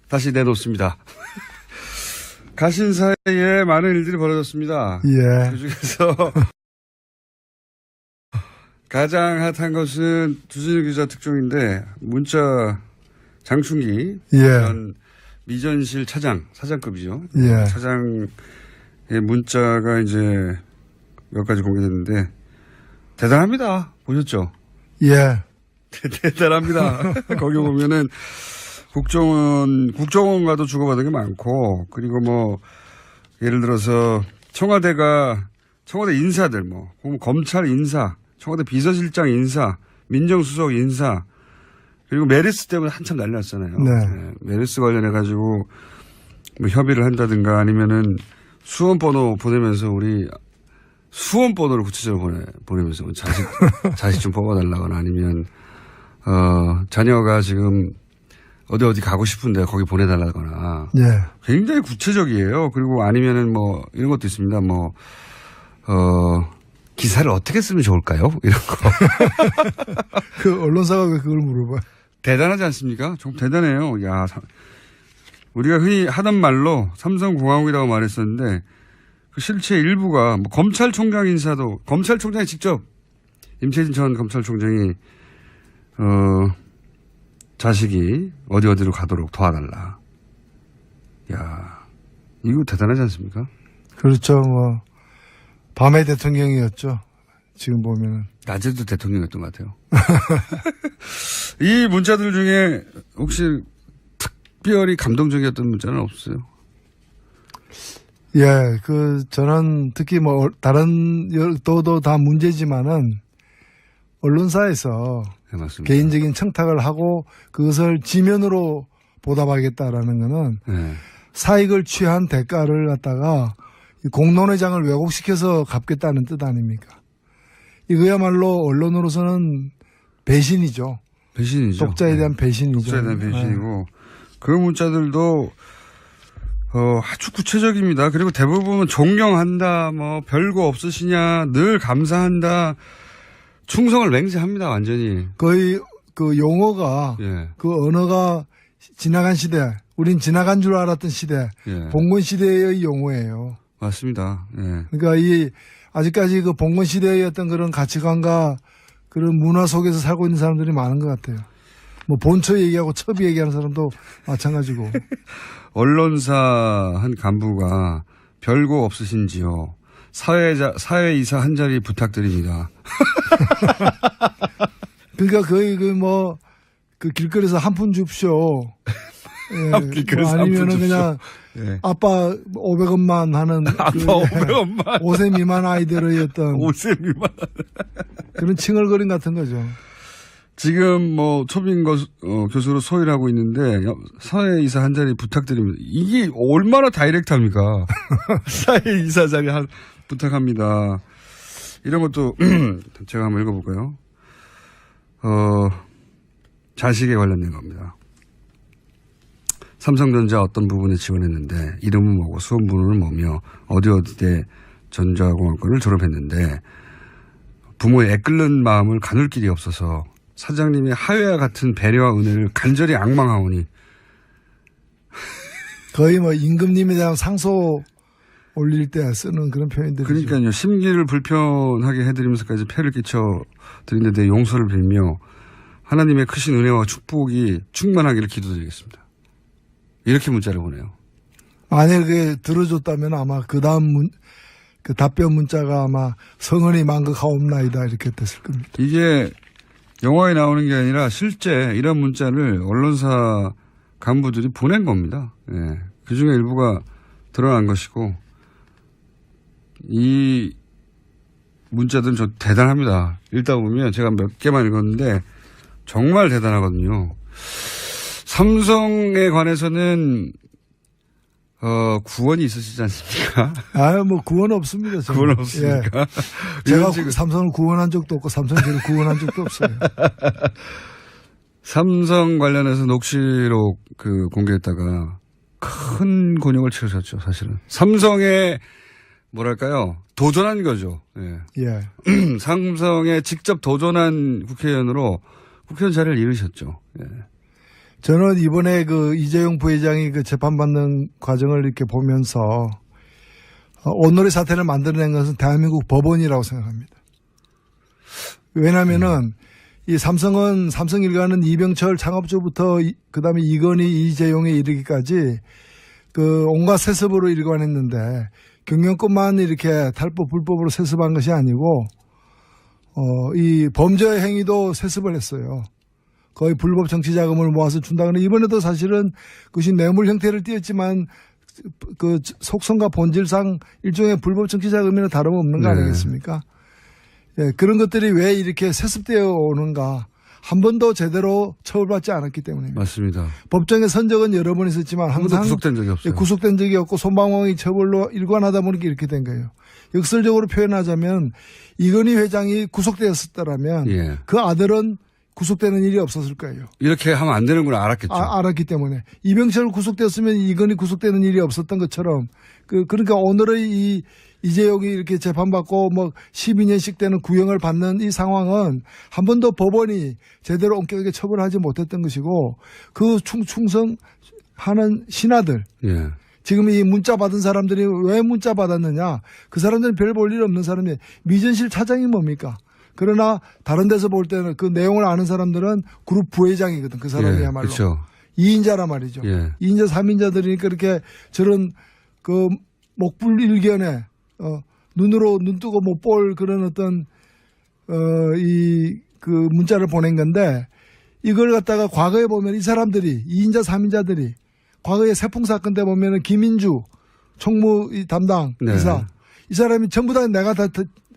다시 내놓습니다. 가신 사이에 많은 일들이 벌어졌습니다. 예. 그중에서 가장 핫한 것은 주진우 기자 특종인데 문자 장충기 전 미전실 사장급이죠. 예. 차장의 문자가 이제 몇 가지 공개됐는데 대단합니다. 보셨죠? 예. 대단합니다. 거기 보면은 국정원과도 주고받은 게 많고, 그리고 뭐, 예를 들어서, 청와대 인사들, 검찰 인사, 청와대 비서실장 인사, 민정수석 인사, 그리고 메르스 때문에 한참 난리 났잖아요. 네. 메르스 관련해가지고, 뭐 협의를 한다든가 아니면은 수험번호 보내면서 수험번호를 구체적으로 보내면서 자식 좀 뽑아달라거나 아니면, 자녀가 지금 어디 가고 싶은데 거기 보내달라거나. 예. 굉장히 구체적이에요. 그리고 아니면은 뭐 이런 것도 있습니다. 기사를 어떻게 쓰면 좋을까요? 이런 거. 그 언론사가 왜 그걸 물어봐요? 대단하지 않습니까? 좀 대단해요. 야, 우리가 흔히 하던 말로 삼성공화국이라고 말했었는데 그 실체 일부가 뭐 검찰총장이 직접 임채진 전 검찰총장이 자식이 어디로 가도록 도와달라. 야, 이거 대단하지 않습니까? 그렇죠. 밤의 대통령이었죠. 지금 보면은. 낮에도 대통령이었던 것 같아요. 이 문자들 중에 혹시 특별히 감동적이었던 문자는 없어요? 예, 저는 특히 다른 또 다 문제지만은 언론사에서 네, 맞습니다. 개인적인 청탁을 하고 그것을 지면으로 보답하겠다라는 거는 네. 사익을 취한 대가를 갖다가 공론회장을 왜곡시켜서 갚겠다는 뜻 아닙니까? 이거야말로 언론으로서는 배신이죠. 배신이죠. 독자에 대한 배신이죠. 독자에 대한 배신이고 그 문자들도 아주 구체적입니다. 그리고 대부분은 존경한다, 별거 없으시냐, 늘 감사한다, 충성을 맹세합니다, 완전히. 거의 용어가, 예. 언어가 지나간 시대, 우린 지나간 줄 알았던 시대, 예. 봉건 시대의 용어예요. 맞습니다. 예. 그러니까 아직까지 봉건 시대의 어떤 그런 가치관과 그런 문화 속에서 살고 있는 사람들이 많은 것 같아요. 본처 얘기하고 첩이 얘기하는 사람도 마찬가지고. 언론사 한 간부가 별거 없으신지요. 사회이사 한 자리 부탁드립니다. 그러니까 거의 길거리에서 한 푼 줍쇼. 예, 길거리에서 아니면은 한 푼 그냥 줍쇼. 예. 아빠 500원만 하는 아빠 500원만 5세 미만 아이들의 어떤 5세 미만 그런 칭얼거림 같은 거죠. 지금 초빙 교수로 소위를 하고 있는데 사회이사 한 자리 부탁드립니다. 이게 얼마나 다이렉트합니까? 사회이사 자리 부탁합니다. 이런 것도 제가 한번 읽어볼까요? 자식에 관련된 겁니다. 삼성전자 어떤 부분에 지원했는데 이름은 뭐고 수험번호는 뭐며 어디에 전자공학과를 졸업했는데 부모의 애끓는 마음을 가눌 길이 없어서 사장님의 하회와 같은 배려와 은혜를 간절히 악망하오니. 거의 임금님에 대한 상소 올릴 때 쓰는 그런 표현들이죠. 그러니까요. 심기를 불편하게 해드리면서까지 폐를 끼쳐드리는데 용서를 빌며 하나님의 크신 은혜와 축복이 충만하기를 기도드리겠습니다. 이렇게 문자를 보내요. 만약에 들어줬다면 아마 그 답변 문자가 아마 성은이 만극하옵나이다 이렇게 됐을 겁니다. 이게 영화에 나오는 게 아니라 실제 이런 문자를 언론사 간부들이 보낸 겁니다. 예. 그 중에 일부가 드러난 것이고 이 문자들은 저 대단합니다. 읽다 보면 제가 몇 개만 읽었는데 정말 대단하거든요. 삼성에 관해서는 구원이 있으시지 않습니까? 구원 없습니다. 저는. 구원 없습니까? 예. 제가 삼성을 구원한 적도 없고 삼성이 저를 구원한 적도 없어요. 삼성 관련해서 녹취록 공개했다가 큰 곤욕을 치르셨죠, 사실은. 삼성에 도전한 거죠. 예. 예. 삼성에 직접 도전한 국회의원으로 국회의원 자리를 잃으셨죠. 예. 저는 이번에 그 이재용 부회장이 그 재판받는 과정을 이렇게 보면서 오늘의 사태를 만들어낸 것은 대한민국 법원이라고 생각합니다. 왜냐면은 이 삼성 일가는 이병철 창업주부터 그다음에 이건희 이재용에 이르기까지 그 온갖 세습으로 일관했는데 경영권만 이렇게 탈법 불법으로 세습한 것이 아니고 이 범죄 행위도 세습을 했어요. 거의 불법 정치 자금을 모아서 준다거나 이번에도 사실은 그것이 뇌물 형태를 띄었지만 그 속성과 본질상 일종의 불법 정치 자금이나 다름없는 거 네. 아니겠습니까? 예, 그런 것들이 왜 이렇게 세습되어 오는가 한 번도 제대로 처벌받지 않았기 때문입니다. 맞습니다. 법정의 선적은 여러 번 있었지만 한 번도 항상 구속된 적이 없어요. 예, 구속된 적이 없고 손방망이 처벌로 일관하다 보니까 이렇게 된 거예요. 역설적으로 표현하자면 이건희 회장이 구속되었었더라면 예. 그 아들은 구속되는 일이 없었을 거예요. 이렇게 하면 안 되는구나 알았겠죠. 알았기 때문에 이병철 구속되었으면 이건희 구속되는 일이 없었던 것처럼 그러니까 오늘의 이 이재용이 이렇게 재판받고 뭐 12년씩 되는 구형을 받는 이 상황은 한 번도 법원이 제대로 엄격하게 처벌하지 못했던 것이고 그 충성하는 신하들 예. 지금 이 문자 받은 사람들이 왜 문자 받았느냐 그 사람들은 별 볼 일 없는 사람이 미전실 차장이 뭡니까? 그러나 다른 데서 볼 때는 그 내용을 아는 사람들은 그룹 부회장이거든. 그 사람이야말로. 예, 그렇죠. 2인자란 말이죠. 예. 2인자, 3인자들이니까 이렇게 저런 그 목불일견에 눈으로 눈 뜨고 못 볼 그런 어떤 이 그 문자를 보낸 건데 이걸 갖다가 과거에 보면 이 사람들이 2인자, 3인자들이 과거에 세풍 사건 때 보면은 김인주 총무 담당 네. 이사 이 사람이 전부 다 내가 다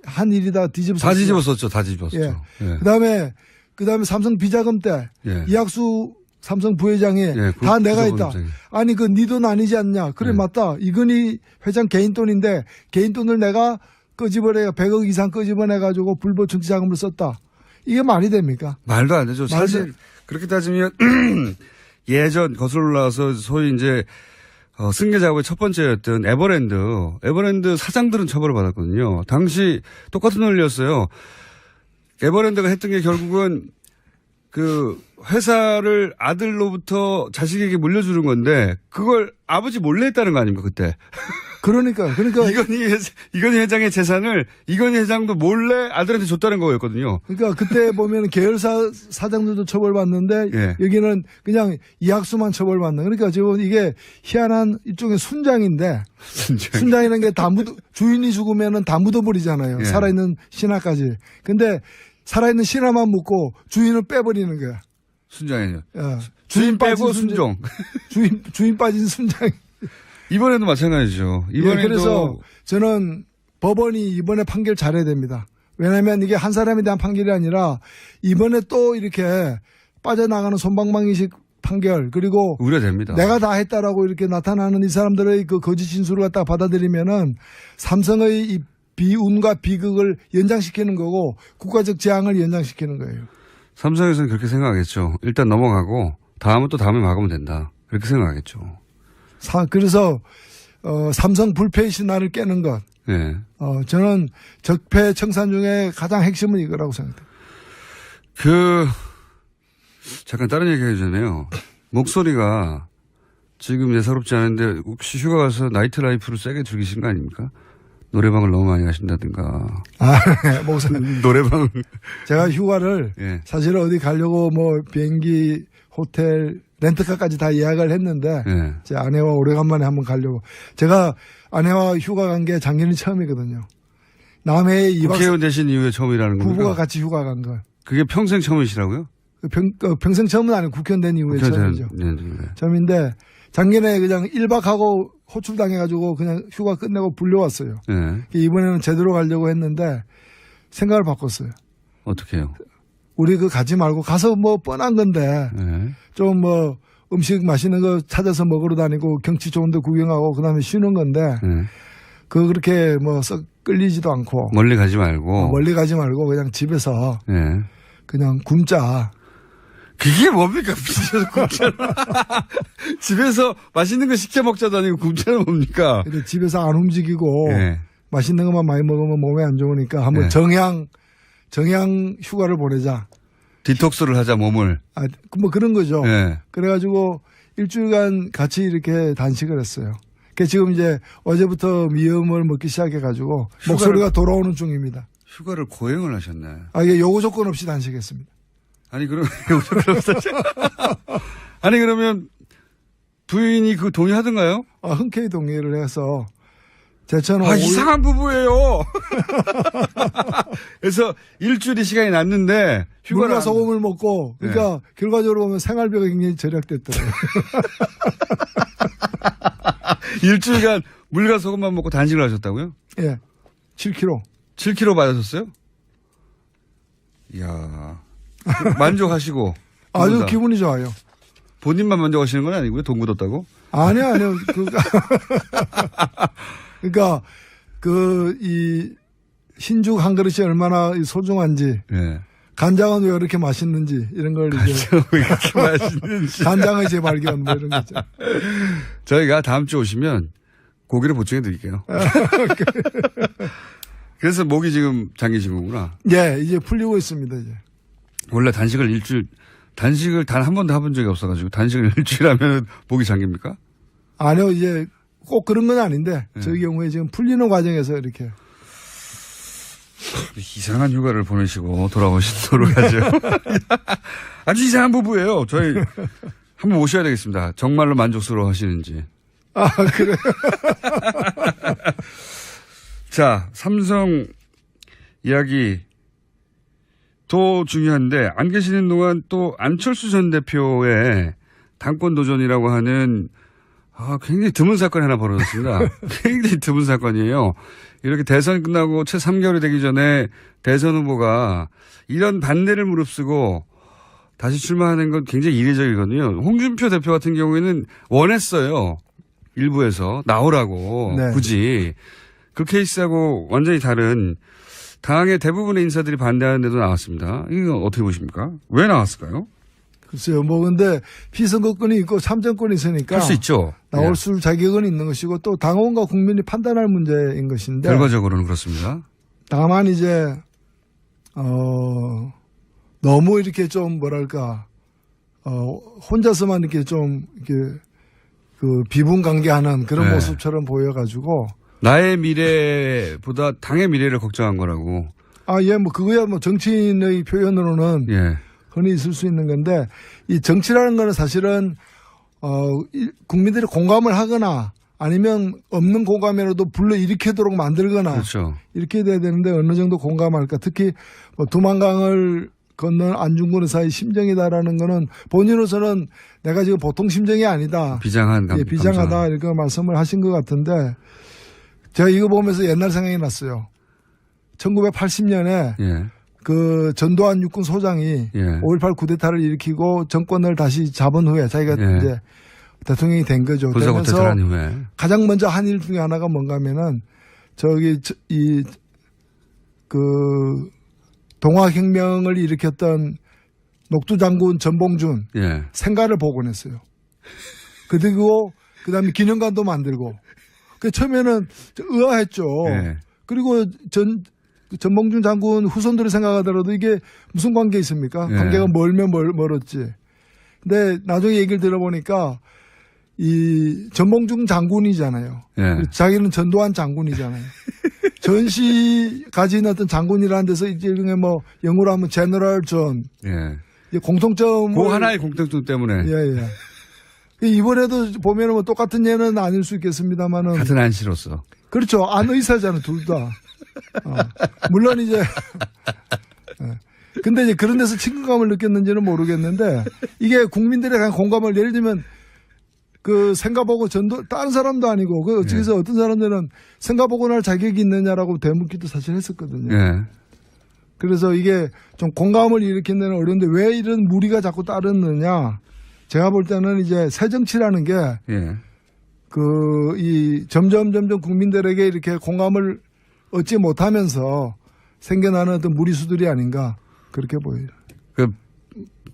한 일이다 뒤집었어. 다 뒤집었었죠. 다 뒤집었죠. 예. 예. 그다음에 삼성 비자금 때 예. 이학수 삼성 부회장이 예, 다 내가 있다. 구속원장이. 아니 그 네 돈 아니지 않냐. 그래 예. 맞다. 이건희 회장 개인 돈인데 개인 돈을 내가 끄집어내 100억 이상 끄집어내 가지고 불법 정치 자금을 썼다. 이게 말이 됩니까? 말도 안 되죠. 사실 그렇게 따지면 예전 거슬러 올라와서 소위 이제 승계 작업의 첫 번째였던 에버랜드 사장들은 처벌을 받았거든요. 당시 똑같은 논리였어요. 에버랜드가 했던 게 결국은 그 회사를 아들로부터 자식에게 물려주는 건데 그걸 아버지 몰래 했다는 거 아닙니까 그때. 그러니까 이건희 회장의 재산을 이건희 회장도 몰래 아들한테 줬다는 거였거든요. 그러니까 그때 보면 계열사 사장들도 처벌받는데 예. 여기는 그냥 이학수만 처벌받는. 그러니까 지금 이게 희한한 일종의 순장인데 순장이라는 게 다 주인이 죽으면은 다 묻어버리잖아요. 예. 살아있는 살아있는 신하까지. 근데 살아있는 신하만 묻고 주인을 빼버리는 거야. 순장이요. 주인 빼고 순종. 주인 빠진 순장. 이번에도 마찬가지죠. 이번에도 예, 그래서 저는 법원이 이번에 판결 잘해야 됩니다. 왜냐하면 이게 한 사람에 대한 판결이 아니라 이번에 또 이렇게 빠져나가는 손방망이식 판결 그리고 우려됩니다. 내가 다 했다라고 이렇게 나타나는 이 사람들의 그 거짓 진술을 갖다가 받아들이면은 삼성의 이 비운과 비극을 연장시키는 거고 국가적 재앙을 연장시키는 거예요. 삼성에서는 그렇게 생각하겠죠. 일단 넘어가고 다음은 또 다음에 막으면 된다. 그렇게 생각하겠죠. 그래서 삼성 불패의 신화를 깨는 것. 네. 저는 적폐 청산 중에 가장 핵심은 이거라고 생각해요. 잠깐 다른 얘기 하기 전에요. 목소리가 지금 예사롭지 않은데 혹시 휴가 가서 나이트 라이프를 세게 즐기신 거 아닙니까? 노래방을 너무 많이 하신다든가. 노래방. 제가 휴가를 예. 사실은 어디 가려고 뭐 비행기, 호텔, 렌트카까지 다 예약을 했는데 예. 제 아내와 오래간만에 한번 가려고. 제가 아내와 휴가 간 게 작년이 처음이거든요. 남해에 2박 국회의원 되신 이후에 처음이라는 겁니까? 부부가 같이 휴가 간 거. 그게 평생 처음이시라고요? 평생 처음은 아니고 국회의원 된 이후에 처음이죠. 네. 처음인데 작년에 그냥 1박하고 호출당해가지고 그냥 휴가 끝내고 불려왔어요. 네. 이번에는 제대로 가려고 했는데 생각을 바꿨어요. 어떻게 해요? 우리 가지 말고 가서 뭐 뻔한 건데 네. 좀 뭐 음식 맛있는 거 찾아서 먹으러 다니고 경치 좋은 데 구경하고 그다음에 쉬는 건데 네. 그렇게 뭐 썩 끌리지도 않고 멀리 가지 말고. 멀리 가지 말고 그냥 집에서 네. 그냥 굶자. 그게 뭡니까? 집에서 맛있는 거 시켜 먹자도 아니고 굶자는 뭡니까? 근데 집에서 안 움직이고 네. 맛있는 것만 많이 먹으면 몸에 안 좋으니까 한번 네. 정향 휴가를 보내자. 디톡스를 하자 몸을. 뭐 그런 거죠. 예. 그래가지고 일주일간 같이 이렇게 단식을 했어요. 그 지금 이제 어제부터 미음을 먹기 시작해가지고 목소리가 돌아오는 중입니다. 휴가를 고행을 하셨네. 이게 요구 조건 없이 단식했습니다. 아니 그럼 아니 그러면 부인이 그 동의하던가요? 흔쾌히 동의를 해서 제천은 이상한 부부예요. 그래서 일주일이 시간이 났는데 휴가를 물과 소금을 먹고 그러니까 결과적으로 보면 생활비가 굉장히 절약됐더라고요. 일주일간 물과 소금만 먹고 단식을 하셨다고요? 예. 7kg. 7kg 받으셨어요? 이야. 만족하시고. 아주 기분이 좋아요. 본인만 만족하시는 건 아니고요? 돈 굳었다고? 아니요. 그러니까 이 흰죽 한 그릇이 얼마나 소중한지. 네. 간장은 왜 이렇게 맛있는지 이런 걸 이제 왜 이렇게 맛있는지. 간장의 재발견 뭐 이런 거죠. 저희가 다음 주 오시면 고기를 보충해 드릴게요. 그래서 목이 지금 잠기신 거구나. 예, 이제 풀리고 있습니다, 이제. 원래 단식을 단 한 번도 해본 적이 없어가지고 단식을 일주일 하면 목이 잠깁니까? 아니요, 이제 꼭 그런 건 아닌데 저희 경우에 지금 풀리는 과정에서 이렇게. 이상한 휴가를 보내시고 돌아오시도록 하죠. 아주 이상한 부부예요. 저희 한번 모셔야 되겠습니다. 정말로 만족스러워 하시는지. 그래요? 자, 삼성 이야기 더 중요한데 안 계시는 동안 또 안철수 전 대표의 당권 도전이라고 하는 굉장히 드문 사건이 하나 벌어졌습니다. 굉장히 드문 사건이에요. 이렇게 대선 끝나고 채 3개월이 되기 전에 대선 후보가 이런 반대를 무릅쓰고 다시 출마하는 건 굉장히 이례적이거든요. 홍준표 대표 같은 경우에는 원했어요. 일부에서 나오라고 네. 굳이. 그 케이스하고 완전히 다른 당의 대부분의 인사들이 반대하는데도 나왔습니다. 이거 어떻게 보십니까? 왜 나왔을까요? 글쎄요, 근데 피선거권이 있고 참정권이 있으니까. 할 수 있죠. 나올 수 자격은 있는 것이고 또 당원과 국민이 판단할 문제인 것인데. 결과적으로는 그렇습니다. 다만 이제, 너무 이렇게 좀 혼자서만 이렇게 좀, 비분관계하는 그런 모습처럼 보여가지고. 나의 미래보다 당의 미래를 걱정한 거라고. 그거야 정치인의 표현으로는 흔히 있을 수 있는 건데 이 정치라는 거는 사실은 국민들이 공감을 하거나 아니면 없는 공감이라도 불러일으키도록 만들거나 그렇죠. 이렇게 돼야 되는데 어느 정도 공감할까. 특히 두만강을 건넌 안중근 의사의 심정이다라는 거는 본인으로서는 내가 지금 보통 심정이 아니다. 비장하다 이렇게 말씀을 하신 것 같은데 제가 이거 보면서 옛날 생각이 났어요. 1980년에 그 전두환 육군 소장이 5.18 쿠데타를 일으키고 정권을 다시 잡은 후에 자기가 이제 대통령이 된 거죠. 그러면서 가장 먼저 한 일 중에 하나가 뭔가 하면은 동학혁명을 일으켰던 녹두장군 전봉준 생가를 복원했어요. 그리고 그다음에 기념관도 만들고. 처음에는 의아했죠. 그리고 전봉준 장군 후손들이 생각하더라도 이게 무슨 관계 있습니까? 관계가 멀면 멀었지. 근데 나중에 얘기를 들어보니까 이 전봉준 장군이잖아요. 자기는 전두환 장군이잖아요. 전시 가진 어떤 장군이라는 데서 이제 영어로 하면 제너럴 전. 공통점. 그 하나의 공통점 때문에. 이번에도 보면은 똑같은 예는 아닐 수 있겠습니다만은. 같은 안씨로서. 그렇죠. 안 의사잖아요, 둘 다. 물론 이제. 근데 이제 그런 데서 친근감을 느꼈는지는 모르겠는데 이게 국민들의 공감을 예를 들면 생가보고 다른 사람도 아니고 그래서 어떤 사람들은 생가보고 할 자격이 있느냐라고 되묻기도 사실 했었거든요. 그래서 이게 좀 공감을 일으키는 데는 어려운데 왜 이런 무리가 자꾸 따르느냐. 제가 볼 때는 이제 새 정치라는 게 점점 국민들에게 이렇게 공감을 얻지 못하면서 생겨나는 어떤 무리수들이 아닌가 그렇게 보여요.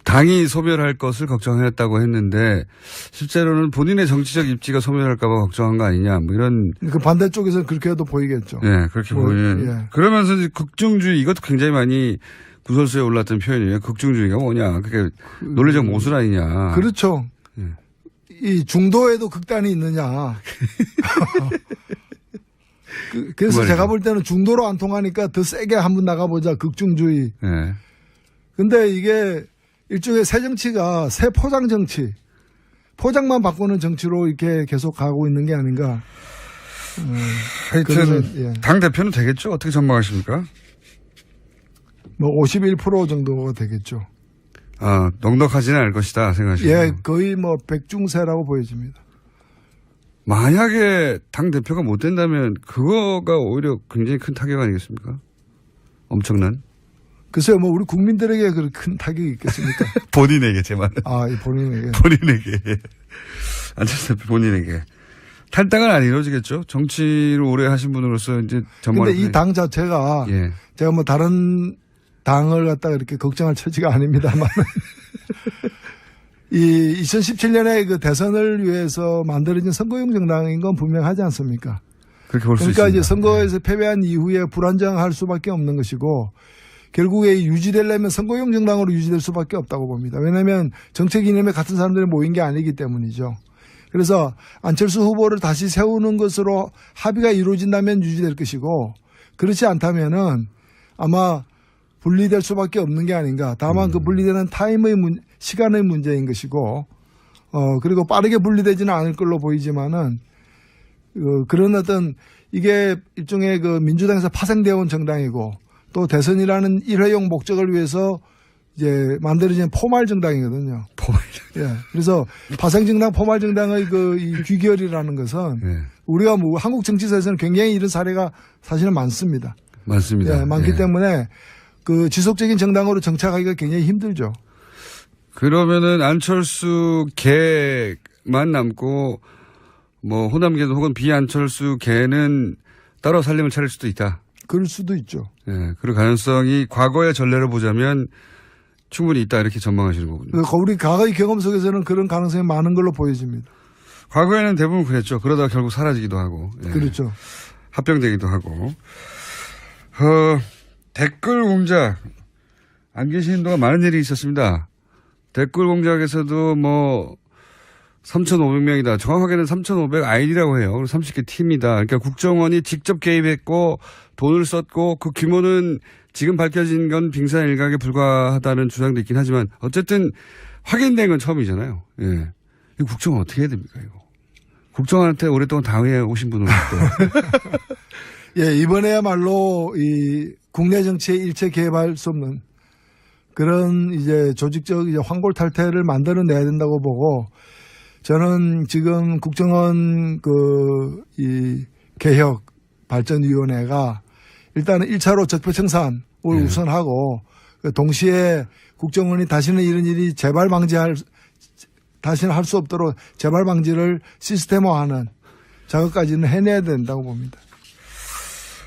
당이 소멸할 것을 걱정했다고 했는데 실제로는 본인의 정치적 입지가 소멸할까 봐 걱정한 거 아니냐 이런. 반대쪽에서는 그렇게도 보이겠죠. 그렇게 보이는. 그러면서 이제 국정주의 이것도 굉장히 많이 구설수에 올랐던 표현이 극중주의가 뭐냐. 그게 논리적 모순 아니냐. 그렇죠. 예. 이 중도에도 극단이 있느냐. 그래서 제가 볼 때는 중도로 안 통하니까 더 세게 한번 나가보자. 극중주의. 예. 근데 이게 일종의 새 정치가 새 포장 정치. 포장만 바꾸는 정치로 이렇게 계속 가고 있는 게 아닌가. 하여튼 그러면, 예. 당대표는 되겠죠? 어떻게 전망하십니까? 뭐 51% 정도가 되겠죠. 아, 넉넉하지는 않을 것이다 생각하시죠? 예, 거의 뭐 백중세라고 보여집니다. 만약에 당대표가 못 된다면 그거가 오히려 굉장히 큰 타격 아니겠습니까? 엄청난. 글쎄요, 뭐 우리 국민들에게 그런 큰 타격이 있겠습니까? 본인에게 제 말은. 아, 이 본인에게. 본인에게. 안철수 대표 본인에게. 탈당은 안 이루어지겠죠? 정치를 오래 하신 분으로서 이제 전망. 근데 이 당 자체가 예. 제가 뭐 다른 당을 갖다가 이렇게 걱정할 처지가 아닙니다만 이 2017년에 그 대선을 위해서 만들어진 선거용 정당인 건 분명하지 않습니까? 그렇게 볼 수 있습니다. 그러니까 이제 선거에서 패배한 이후에 불안정할 수밖에 없는 것이고 결국에 유지되려면 선거용 정당으로 유지될 수밖에 없다고 봅니다. 왜냐하면 정책 이념에 같은 사람들이 모인 게 아니기 때문이죠. 그래서 안철수 후보를 다시 세우는 것으로 합의가 이루어진다면 유지될 것이고 그렇지 않다면은 아마 분리될 수밖에 없는 게 아닌가. 다만 그 분리되는 시간의 문제인 것이고 그리고 빠르게 분리되지는 않을 걸로 보이지만은 그런 어떤 이게 일종의 그 민주당에서 파생되어 온 정당이고 또 대선이라는 일회용 목적을 위해서 이제 만들어진 포말 정당이거든요. 포말. 예. 그래서 파생 정당, 포말 정당의 이 귀결이라는 것은 예. 우리가 뭐 한국 정치사에서는 굉장히 이런 사례가 사실은 많습니다. 많습니다. 예, 많기 예. 때문에 그 지속적인 정당으로 정착하기가 굉장히 힘들죠. 그러면은 안철수 개만 남고 뭐 호남계도 혹은 비안철수 개는 따로 살림을 차릴 수도 있다. 그럴 수도 있죠. 예, 그럴 가능성이 과거의 전례를 보자면 충분히 있다 이렇게 전망하시는 거군요. 우리 과거의 경험 속에서는 그런 가능성이 많은 걸로 보여집니다. 과거에는 대부분 그랬죠. 그러다가 결국 사라지기도 하고. 예. 그렇죠. 합병되기도 하고. 댓글 공작. 안 계시는 동안 많은 일이 있었습니다. 댓글 공작에서도 뭐 3,500명이다. 정확하게는 3,500 아이디라고 해요. 30개 팀이다. 그러니까 국정원이 직접 개입했고 돈을 썼고 그 규모는 지금 밝혀진 건 빙산일각에 불과하다는 주장도 있긴 하지만 어쨌든 확인된 건 처음이잖아요. 예. 이 국정원 어떻게 해야 됩니까, 이거? 국정원한테 오랫동안 당해 오신 분은 또. 예, 이번에야말로 이 국내 정치에 일체 개입할 수 없는 그런 이제 조직적 이제 황골탈퇴를 만들어내야 된다고 보고 저는 지금 국정원 이 개혁 발전위원회가 일단은 1차로 적폐 청산을 우선하고 동시에 국정원이 다시는 이런 일이 다시는 할 수 없도록 재발 방지를 시스템화하는 작업까지는 해내야 된다고 봅니다.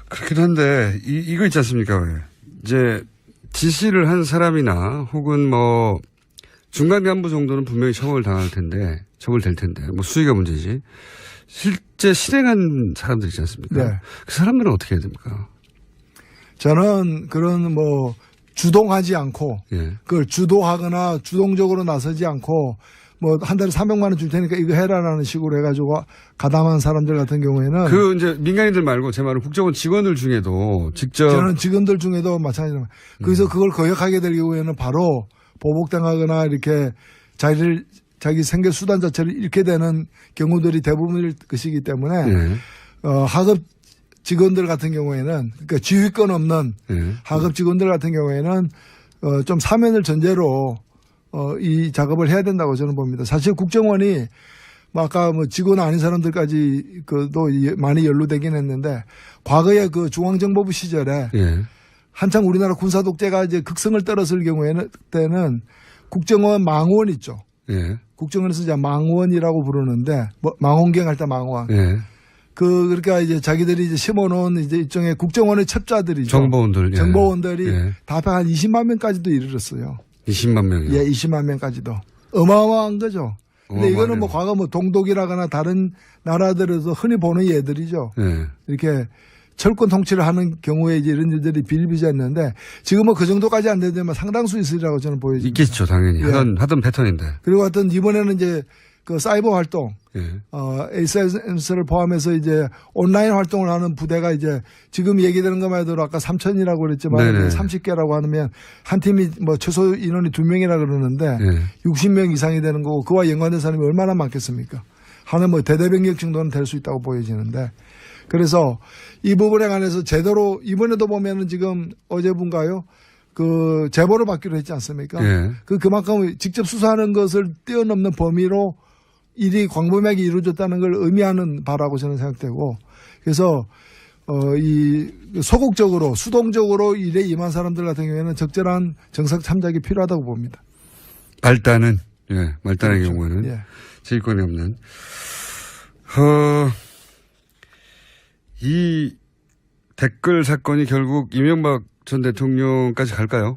그렇긴 한데 이거 있지 않습니까? 왜? 이제 지시를 한 사람이나 혹은 뭐 중간 간부 정도는 분명히 처벌될 텐데 뭐 수위가 문제지. 실제 실행한 사람들 있지 않습니까? 네. 그 사람들은 어떻게 해야 됩니까? 저는 그런 뭐 주동하지 않고 예. 그걸 주도하거나 주동적으로 나서지 않고 뭐 한 달에 300만 원 줄 테니까 이거 해라라는 식으로 해가지고 가담한 사람들 같은 경우에는 그 이제 민간인들 말고 제 말은 국정원 직원들 중에도 직접 저는 직원들 중에도 마찬가지로 거기서 그걸 거역하게 될 경우에는 바로 보복당하거나 이렇게 자기 생계 수단 자체를 잃게 되는 경우들이 대부분일 것이기 때문에 예. 하급 직원들 같은 경우에는 그러니까 지휘권 없는 예. 하급 직원들 같은 경우에는 좀 사면을 전제로 이 작업을 해야 된다고 저는 봅니다. 사실 국정원이 뭐 아까 뭐 직원 아닌 사람들까지 그도 많이 연루되긴 했는데 과거에 그 중앙정보부 시절에 예. 한창 우리나라 군사 독재가 이제 극성을 떨었을 때는 국정원 망원 있죠. 예. 국정원에서 이제 망원이라고 부르는데 뭐 망원경 할 때 망원. 예. 그러니까 이제 자기들이 이제 심어놓은 이제 일종의 국정원의 첩자들이죠. 정보원들. 예. 정보원들이 예. 다 합해 한 20만 명까지도 이르렀어요. 20만 명이요. 예, 20만 명까지도. 어마어마한 거죠. 근데 이거는 뭐 어마어마하네요. 과거 뭐 동독이라거나 다른 나라들에서 흔히 보는 예들이죠. 예. 이렇게 철권 통치를 하는 경우에 이제 이런 일들이 비일비재했는데 지금은 그 정도까지 안 되지만 상당수 있으리라고 저는 보여집니다. 있겠죠, 당연히. 예. 하던 패턴인데. 그리고 하여튼 이번에는 이제 그 사이버 활동, 예. ASMS를 포함해서 이제 온라인 활동을 하는 부대가 이제 지금 얘기되는 것만 해도 아까 3,000이라고 그랬지만 네네. 30개라고 하면 한 팀이 뭐 최소 인원이 2명이라 그러는데 예. 60명 이상이 되는 거고 그와 연관된 사람이 얼마나 많겠습니까? 하는 뭐 대대변경 정도는 될 수 있다고 보여지는데 그래서 이 부분에 관해서 제대로 이번에도 보면은 지금 어제분가요? 그 제보를 받기로 했지 않습니까? 예. 그만큼 직접 수사하는 것을 뛰어넘는 범위로 일이 광범위하게 이루어졌다는 걸 의미하는 바라고 저는 생각되고 그래서 이 소극적으로 수동적으로 일에 임한 사람들 같은 경우에는 적절한 정sak 참작이 필요하다고 봅니다. 말단의 그렇죠. 경우에는 예. 지휘권이 없는. 이 댓글 사건이 결국 이명박 전 대통령까지 갈까요?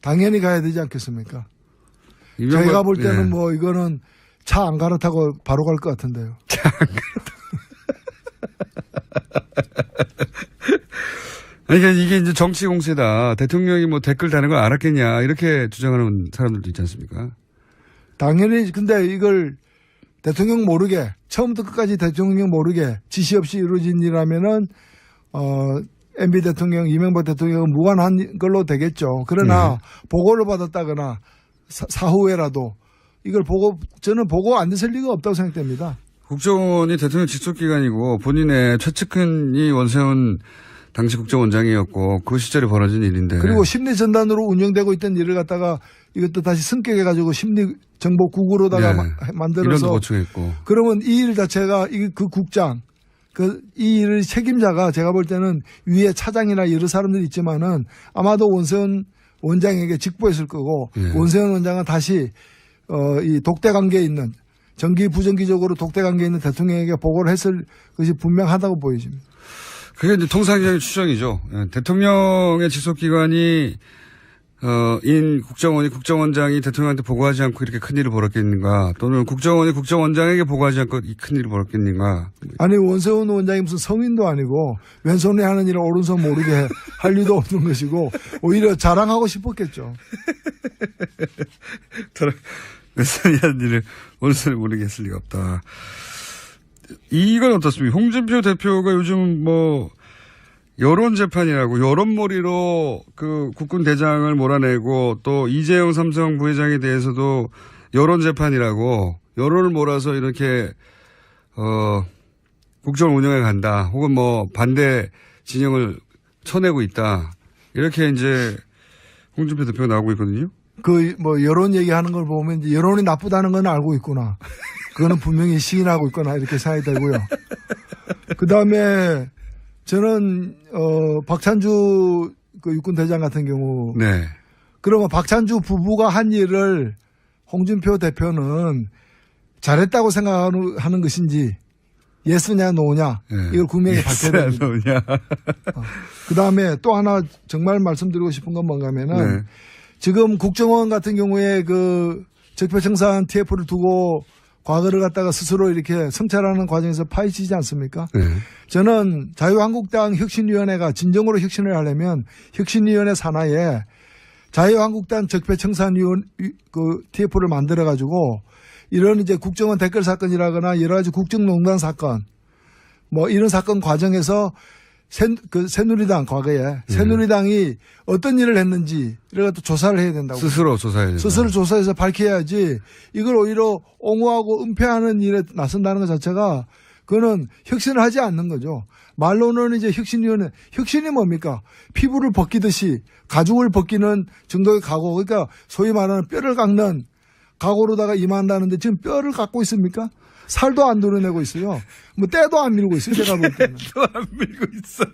당연히 가야 되지 않겠습니까? 이명박- 저희가 볼 때는 예. 뭐 이거는 차 안 갈아타고 바로 갈 것 같은데요. 아니, 그러니까 이게 이제 정치 공세다. 대통령이 뭐 댓글 다는 걸 알았겠냐. 이렇게 주장하는 사람들도 있지 않습니까? 당연히 근데 이걸 대통령 모르게 처음부터 끝까지 대통령 모르게 지시 없이 이루어진 일이라면은 MB 대통령 이명박 대통령은 무관한 걸로 되겠죠. 그러나 보고를 받았다거나 사후에라도 이걸 보고 저는 보고 안 됐을 리가 없다고 생각됩니다. 국정원이 대통령 직속기관이고 본인의 최측근이 원세훈 당시 국정원장이었고 그 시절에 벌어진 일인데. 그리고 심리 전단으로 운영되고 있던 일을 갖다가 이것도 다시 승격해가지고 심리 정보 국으로다가 예. 만들어서 이론도 보충했고. 그러면 이 일 자체가 그 국장 이 일의 책임자가 제가 볼 때는 위에 차장이나 여러 사람들이 있지만은 아마도 원세훈 원장에게 직보했을 거고 예. 원세훈 원장은 다시 이 독대 관계에 있는 정기 부정기적으로 독대 관계에 있는 대통령에게 보고를 했을 것이 분명하다고 보여집니다. 그게 이제 통상적인 추정이죠. 예, 대통령의 직속기관이 인 국정원이 국정원장이 대통령한테 보고하지 않고 이렇게 큰일을 벌였겠는가, 또는 국정원이 국정원장에게 보고하지 않고 이 큰일을 벌였겠는가. 아니 원세훈 원장이 무슨 성인도 아니고 왼손에 하는 일을 오른손 모르게 할 리도 없는 것이고 오히려 자랑하고 싶었겠죠. 왼손이 하는 일을 오른손에 모르게 했을 리가 없다. 이건 어떻습니까? 홍준표 대표가 요즘 뭐 여론재판이라고 여론몰이로 그 국군 대장을 몰아내고 또 이재용 삼성 부회장에 대해서도 여론재판이라고 여론을 몰아서 이렇게 국정을 운영해 간다. 혹은 뭐 반대 진영을 쳐내고 있다. 이렇게 이제 홍준표 대표가 나오고 있거든요. 그 뭐 여론 얘기하는 걸 보면 이제 여론이 나쁘다는 건 알고 있구나. 그거는 분명히 시인하고 있거나 이렇게 생각이 되고요. 그 다음에 저는 박찬주 그 육군 대장 같은 경우 네. 그러면 박찬주 부부가 한 일을 홍준표 대표는 잘했다고 생각하는 것인지 예스냐 노냐 네. 이걸 분명히 밝혀야 됩니다. 노냐. 그 다음에 또 하나 정말 말씀드리고 싶은 건 뭔가 하면은 네. 지금 국정원 같은 경우에 그 적폐청산 TF를 두고 과거를 갖다가 스스로 이렇게 성찰하는 과정에서 파헤치지 않습니까? 네. 저는 자유한국당 혁신위원회가 진정으로 혁신을 하려면 혁신위원회 산하에 자유한국당 적폐청산위원 그 TF를 만들어 가지고 이런 이제 국정원 댓글 사건이라거나 여러 가지 국정농단 사건 뭐 이런 사건 과정에서 새누리당 과거에 새누리당이 어떤 일을 했는지 이런 것도 조사를 해야 된다고. 스스로 조사해야 된다. 스스로 조사해서 밝혀야지 이걸 오히려 옹호하고 은폐하는 일에 나선다는 것 자체가 그거는 혁신을 하지 않는 거죠. 말로는 이제 혁신위원회, 혁신이 뭡니까? 피부를 벗기듯이 가죽을 벗기는 정도의 각오. 그러니까 소위 말하는 뼈를 깎는 각오로다가 임한다는데 지금 뼈를 깎고 있습니까? 살도 안 도려내고 있어요. 뭐 때도 안 밀고 있어요. 제가 볼 때는. 또 안 밀고 있어.